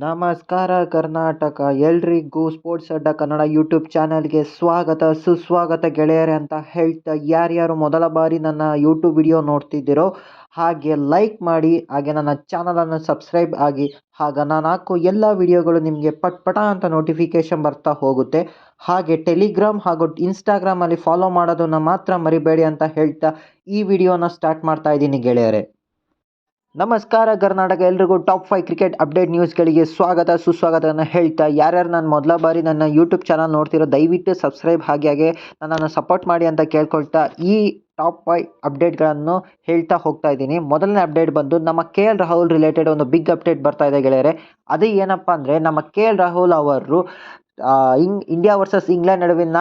ನಮಸ್ಕಾರ ಕರ್ನಾಟಕ, ಎಲ್ರಿಗೂ ಸ್ಪೋರ್ಟ್ಸ್ ಅಡ್ಡ ಕನ್ನಡ ಯೂಟ್ಯೂಬ್ ಚಾನಲ್ಗೆ ಸ್ವಾಗತ ಸುಸ್ವಾಗತ ಗೆಳೆಯರೆ ಅಂತ ಹೇಳ್ತಾ, ಯಾರ್ಯಾರು ಮೊದಲ ಬಾರಿ ನನ್ನ ಯೂಟ್ಯೂಬ್ ವಿಡಿಯೋ ನೋಡ್ತಿದ್ದೀರೋ ಹಾಗೆ ಲೈಕ್ ಮಾಡಿ, ಹಾಗೆ ನನ್ನ ಚಾನಲನ್ನು ಸಬ್ಸ್ಕ್ರೈಬ್ ಆಗಿ. ಆಗ ನಾನು ಹಾಕೋ ಎಲ್ಲ ವಿಡಿಯೋಗಳು ನಿಮಗೆ ಪಟ್ ಅಂತ ನೋಟಿಫಿಕೇಶನ್ ಬರ್ತಾ ಹೋಗುತ್ತೆ. ಹಾಗೆ ಟೆಲಿಗ್ರಾಮ್ ಹಾಗೂ ಇನ್ಸ್ಟಾಗ್ರಾಮಲ್ಲಿ ಫಾಲೋ ಮಾಡೋದನ್ನು ಮಾತ್ರ ಮರಿಬೇಡಿ ಅಂತ ಹೇಳ್ತಾ ಈ ವಿಡಿಯೋನ ಸ್ಟಾರ್ಟ್ ಮಾಡ್ತಾ ಇದ್ದೀನಿ ಗೆಳೆಯರೆ. ನಮಸ್ಕಾರ ಕರ್ನಾಟಕ, ಎಲ್ರಿಗೂ ಟಾಪ್ 5 ಕ್ರಿಕೆಟ್ ಅಪ್ಡೇಟ್ ನ್ಯೂಸ್ಗಳಿಗೆ ಸ್ವಾಗತ ಸುಸ್ವಾಗತವನ್ನು ಹೇಳ್ತಾ, ಯಾರ್ಯಾರು ನಾನು ಮೊದಲ ಬಾರಿ ನನ್ನ ಯೂಟ್ಯೂಬ್ ಚಾನಲ್ ನೋಡ್ತಿರೋ ದಯವಿಟ್ಟು ಸಬ್ಸ್ಕ್ರೈಬ್ ಹಾಗೆ ನನ್ನನ್ನು ಸಪೋರ್ಟ್ ಮಾಡಿ ಅಂತ ಕೇಳ್ಕೊಳ್ತಾ ಈ ಟಾಪ್ 5 ಅಪ್ಡೇಟ್ಗಳನ್ನು ಹೇಳ್ತಾ ಹೋಗ್ತಾ ಇದ್ದೀನಿ. ಮೊದಲನೇ ಅಪ್ಡೇಟ್ ಬಂದು ನಮ್ಮ KL ರಾಹುಲ್ ರಿಲೇಟೆಡ್ ಒಂದು ಬಿಗ್ ಅಪ್ಡೇಟ್ ಬರ್ತಾ ಇದೆ ಗೆಳೆಯರೆ. ಅದು ಏನಪ್ಪ ಅಂದರೆ, ನಮ್ಮ KL ರಾಹುಲ್ ಅವರು ಇಂಡಿಯಾ ವರ್ಸಸ್ ಇಂಗ್ಲೆಂಡ್ ನಡುವಿನ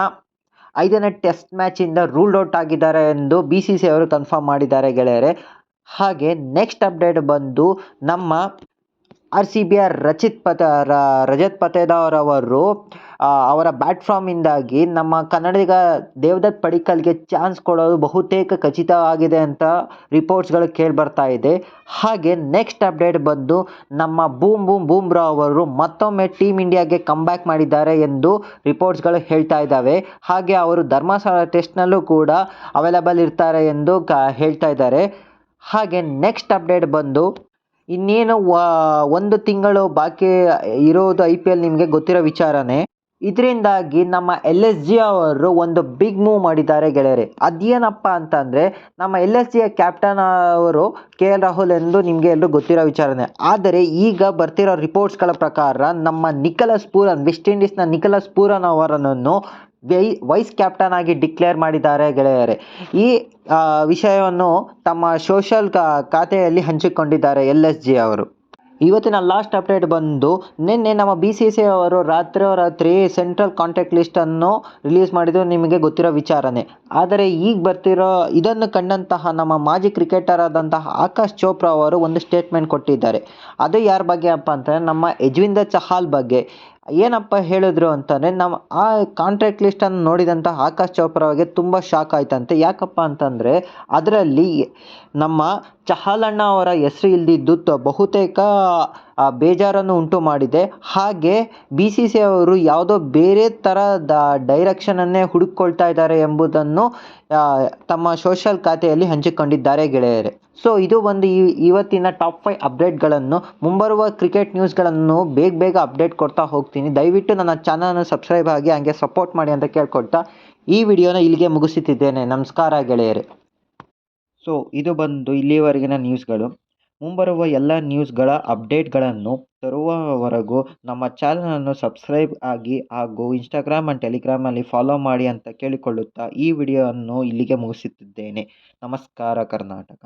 5ನೇ ಟೆಸ್ಟ್ ಮ್ಯಾಚಿಂದ ರೂಲ್ಡ್ ಔಟ್ ಆಗಿದ್ದಾರೆ ಎಂದು BCCI ಅವರು ಕನ್ಫರ್ಮ್ ಮಾಡಿದ್ದಾರೆ ಗೆಳೆಯರೆ. ಹಾಗೆ ನೆಕ್ಸ್ಟ್ ಅಪ್ಡೇಟ್ ಬಂದು ನಮ್ಮ RCBಯ ರಜತ್ ಪತೆದಾರ್ ಅವರು ಅವರ ಬ್ಯಾಟ್ ಫಾರ್ಮಿಂದಾಗಿ ನಮ್ಮ ಕನ್ನಡಿಗ ದೇವದತ್ ಪಡಿಕ್ಕಲ್ಗೆ ಚಾನ್ಸ್ ಕೊಡೋದು ಬಹುತೇಕ ಖಚಿತವಾಗಿದೆ ಅಂತ ರಿಪೋರ್ಟ್ಸ್ಗಳು ಕೇಳಿಬರ್ತಾ ಇದೆ. ಹಾಗೆ ನೆಕ್ಸ್ಟ್ ಅಪ್ಡೇಟ್ ಬಂದು ನಮ್ಮ ಬೂಮ್ರಾ ಅವರು ಮತ್ತೊಮ್ಮೆ ಟೀಮ್ ಇಂಡಿಯಾಗೆ ಕಮ್ಬ್ಯಾಕ್ ಮಾಡಿದ್ದಾರೆ ಎಂದು ರಿಪೋರ್ಟ್ಸ್ಗಳು ಹೇಳ್ತಾ ಇದ್ದಾವೆ. ಹಾಗೆ ಅವರು ಧರ್ಮಸ್ಥಳ ಟೆಸ್ಟ್ನಲ್ಲೂ ಕೂಡ ಅವೈಲಬಲ್ ಇರ್ತಾರೆ ಎಂದು ಹೇಳ್ತಾ ಇದ್ದಾರೆ. ಹಾಗೆ ನೆಕ್ಸ್ಟ್ ಅಪ್ಡೇಟ್ ಬಂದು, ಇನ್ನೇನು ಒಂದು ತಿಂಗಳು ಬಾಕಿ ಇರೋದು IPL ನಿಮಗೆ ಗೊತ್ತಿರೋ ವಿಚಾರನೇ. ಇದರಿಂದಾಗಿ ನಮ್ಮ LSG ಅವರು ಒಂದು ಬಿಗ್ ಮೂವ್ ಮಾಡಿದ್ದಾರೆ ಗೆಳೆಯರೆ. ಅದೇನಪ್ಪ ಅಂತಂದರೆ, ನಮ್ಮ LSGಯ ಕ್ಯಾಪ್ಟನ್ ಅವರು KL ರಾಹುಲ್ ಎಂದು ನಿಮಗೆ ಎಲ್ಲರೂ ಗೊತ್ತಿರೋ ವಿಚಾರನೇ. ಆದರೆ ಈಗ ಬರ್ತಿರೋ ರಿಪೋರ್ಟ್ಸ್ಗಳ ಪ್ರಕಾರ ನಮ್ಮ ನಿಕೋಲಸ್ ಪೂರನ್, ವೆಸ್ಟ್ ಇಂಡೀಸ್ನ ನಿಕೋಲಸ್ ಪೂರನ್ ಅವರನ್ನು ವೈಸ್ ಕ್ಯಾಪ್ಟನ್ ಆಗಿ ಡಿಕ್ಲೇರ್ ಮಾಡಿದ್ದಾರೆ ಗೆಳೆಯರೆ. ಈ ವಿಷಯವನ್ನು ತಮ್ಮ ಸೋಷಲ್ ಖಾತೆಯಲ್ಲಿ ಹಂಚಿಕೊಂಡಿದ್ದಾರೆ LSG ಅವರು. ಇವತ್ತಿನ ಲಾಸ್ಟ್ ಅಪ್ಡೇಟ್ ಬಂದು, ನಿನ್ನೆ ನಮ್ಮ BCCI ಅವರು ರಾತ್ರಿ ಸೆಂಟ್ರಲ್ ಕಾಂಟ್ಯಾಕ್ಟ್ ಲಿಸ್ಟನ್ನು ರಿಲೀಸ್ ಮಾಡಿದ್ದು ನಿಮಗೆ ಗೊತ್ತಿರೋ ವಿಚಾರನೇ. ಆದರೆ ಈಗ ಬರ್ತಿರೋ ಇದನ್ನು ಕಂಡಂತಹ ನಮ್ಮ ಮಾಜಿ ಕ್ರಿಕೆಟರ್ ಆದಂತಹ ಆಕಾಶ್ ಚೋಪ್ರಾ ಅವರು ಒಂದು ಸ್ಟೇಟ್ಮೆಂಟ್ ಕೊಟ್ಟಿದ್ದಾರೆ. ಅದು ಯಾರ ಬಗ್ಗೆ ಅಪ್ಪ ಅಂತಂದರೆ, ನಮ್ಮ ಯಜ್ವೇಂದ್ರ ಚಹಲ್ ಬಗ್ಗೆ. ಏನಪ್ಪ ಹೇಳಿದ್ರು ಅಂತಂದರೆ, ನಮ್ಮ ಆ ಕಾಂಟ್ರಾಕ್ಟ್ ಲಿಸ್ಟನ್ನು ನೋಡಿದಂಥ ಆಕಾಶ್ ಚೋಪ್ರಾ ಅವರಿಗೆ ತುಂಬ ಶಾಕ್ ಆಯ್ತಂತೆ. ಯಾಕಪ್ಪ ಅಂತಂದರೆ, ಅದರಲ್ಲಿ ನಮ್ಮ ಚಹಲ್ ಅಣ್ಣ ಅವರ ಹೆಸರು ಇಲ್ದಿದ್ದು ಬಹುತೇಕ ಬೇಜಾರನ್ನು ಉಂಟು ಮಾಡಿದೆ. ಹಾಗೆ BCCI ಅವರು ಯಾವುದೋ ಬೇರೆ ಥರದ ಡೈರೆಕ್ಷನನ್ನೇ ಹುಡುಕೊಳ್ತಾ ಇದ್ದಾರೆ ಎಂಬುದನ್ನು ತಮ್ಮ ಸೋಷಲ್ ಖಾತೆಯಲ್ಲಿ ಹಂಚಿಕೊಂಡಿದ್ದಾರೆ ಗೆಳೆಯರೆ. ಸೊ ಇದು ಒಂದು ಇವತ್ತಿನ ಟಾಪ್ 5 ಅಪ್ಡೇಟ್ಗಳನ್ನು. ಮುಂಬರುವ ಕ್ರಿಕೆಟ್ ನ್ಯೂಸ್ಗಳನ್ನು ಬೇಗ ಅಪ್ಡೇಟ್ ಕೊಡ್ತಾ ಹೋಗ್ತೀನಿ. ದಯವಿಟ್ಟು ನನ್ನ ಚಾನಲನ್ನು ಸಬ್ಸ್ಕ್ರೈಬ್ ಆಗಿ ಹಾಗೆ ಸಪೋರ್ಟ್ ಮಾಡಿ ಅಂತ ಕೇಳ್ಕೊಳ್ತಾ ಈ ವಿಡಿಯೋನ ಇಲ್ಲಿಗೆ ಮುಗಿಸುತ್ತಿದ್ದೇನೆ. ನಮಸ್ಕಾರ ಗೆಳೆಯರೆ. ಸೊ ಇದು ಬಂದು ಇಲ್ಲಿವರೆಗಿನ ನ್ಯೂಸ್ಗಳು. ಮುಂಬರುವ ಎಲ್ಲ ನ್ಯೂಸ್ಗಳ ಅಪ್ಡೇಟ್ಗಳನ್ನು ತರುವವರೆಗೂ ನಮ್ಮ ಚಾನಲನ್ನು ಸಬ್ಸ್ಕ್ರೈಬ್ ಆಗಿ ಹಾಗೂ ಇನ್ಸ್ಟಾಗ್ರಾಮ್ ಆ್ಯಂಡ್ ಟೆಲಿಗ್ರಾಮಲ್ಲಿ ಫಾಲೋ ಮಾಡಿ ಅಂತ ಕೇಳಿಕೊಳ್ಳುತ್ತಾ ಈ ವಿಡಿಯೋವನ್ನು ಇಲ್ಲಿಗೆ ಮುಗಿಸುತ್ತಿದ್ದೇನೆ. ನಮಸ್ಕಾರ ಕರ್ನಾಟಕ.